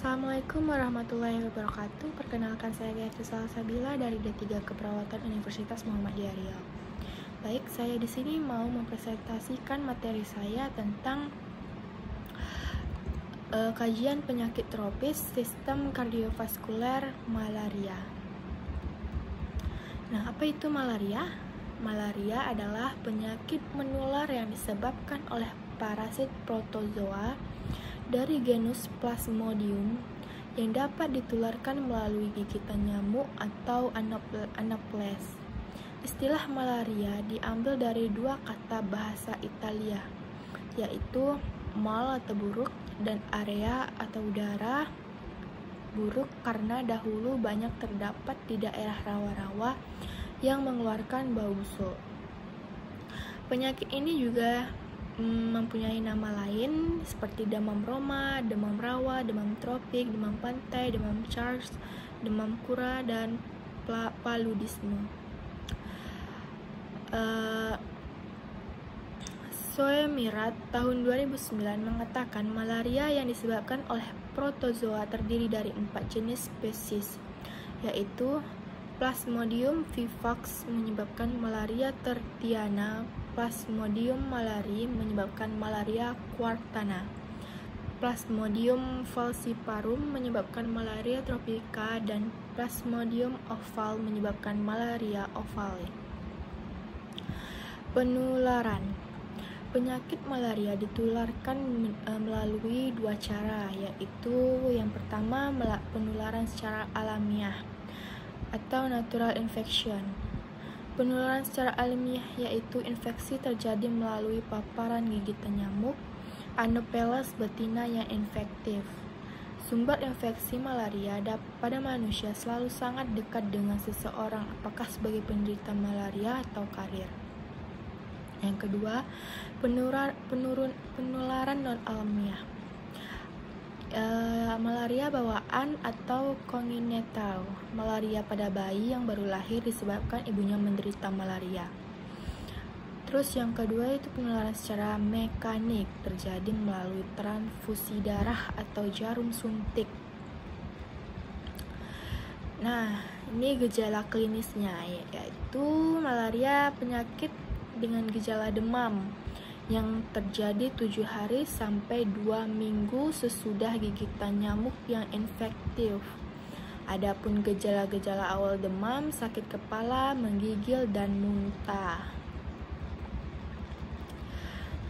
Assalamualaikum warahmatullahi wabarakatuh. Perkenalkan, saya Gayatri Salsabila dari D3 Keperawatan Universitas Muhammadiyah Riau. Baik, saya di sini mau mempresentasikan materi saya tentang kajian penyakit tropis sistem kardiovaskuler malaria. Nah, apa itu malaria? Malaria adalah penyakit menular yang disebabkan oleh parasit protozoa dari genus Plasmodium yang dapat ditularkan melalui gigitan nyamuk atau Anopheles. Istilah malaria diambil dari dua kata bahasa Italia, yaitu mal atau buruk dan area atau udara. Buruk karena dahulu banyak terdapat di daerah rawa-rawa yang mengeluarkan bau busuk. Penyakit ini juga mempunyai nama lain seperti demam Roma, demam rawa, demam tropik, demam pantai, demam Charles, demam kura, dan paludisme. Soemirat tahun 2009 mengatakan malaria yang disebabkan oleh protozoa terdiri dari 4 jenis spesies, yaitu Plasmodium vivax menyebabkan malaria tertiana, Plasmodium malari menyebabkan malaria quartana, Plasmodium falciparum menyebabkan malaria tropica, dan Plasmodium ovale menyebabkan malaria ovale. Penularan. Penyakit malaria ditularkan melalui dua cara, yaitu yang pertama penularan secara alamiah atau natural infection. Penularan secara alamiah yaitu infeksi terjadi melalui paparan gigitan nyamuk Anopheles betina yang infektif. Sumber infeksi malaria pada manusia selalu sangat dekat dengan seseorang, apakah sebagai penderita malaria atau karir. Yang kedua, penularan non-alamiah. Malaria bawaan atau congenital. Malaria pada bayi yang baru lahir disebabkan ibunya menderita malaria. Terus yang kedua itu penularan secara mekanik, terjadi melalui transfusi darah atau jarum suntik. Nah, ini gejala klinisnya, yaitu malaria penyakit dengan gejala demam yang terjadi 7 hari sampai 2 minggu sesudah gigitan nyamuk yang infektif. Adapun gejala-gejala awal demam, sakit kepala, menggigil, dan muntah.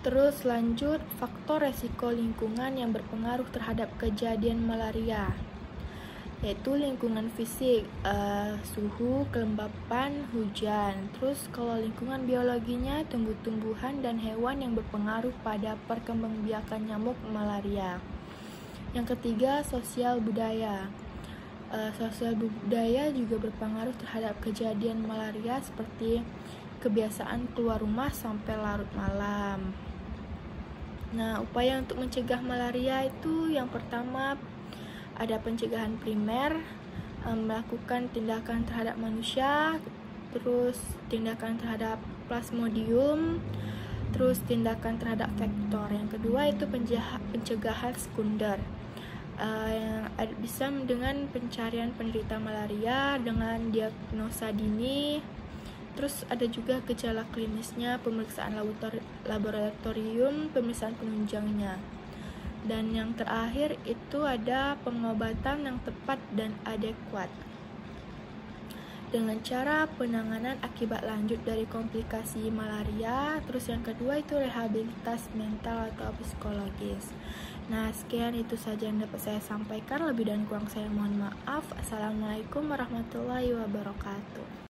Terus lanjut, faktor resiko lingkungan yang berpengaruh terhadap kejadian malaria, yaitu lingkungan fisik, suhu, kelembapan, hujan. Terus kalau lingkungan biologinya, tumbuh-tumbuhan dan hewan yang berpengaruh pada perkembangbiakan nyamuk malaria. Yang ketiga, sosial budaya. Sosial budaya juga berpengaruh terhadap kejadian malaria, seperti kebiasaan keluar rumah sampai larut malam. Nah, upaya untuk mencegah malaria itu yang pertama ada pencegahan primer, melakukan tindakan terhadap manusia, terus tindakan terhadap Plasmodium, terus tindakan terhadap vektor. Yang kedua itu pencegahan sekunder, yang bisa dengan pencarian penderita malaria dengan diagnosa dini. Terus ada juga gejala klinisnya, pemeriksaan laboratorium, pemeriksaan penunjangnya. Dan yang terakhir itu ada pengobatan yang tepat dan adekuat dengan cara penanganan akibat lanjut dari komplikasi malaria. Terus yang kedua itu rehabilitas mental atau psikologis. Nah, sekian itu saja yang dapat saya sampaikan. Lebih dan kurang saya mohon maaf. Assalamualaikum warahmatullahi wabarakatuh.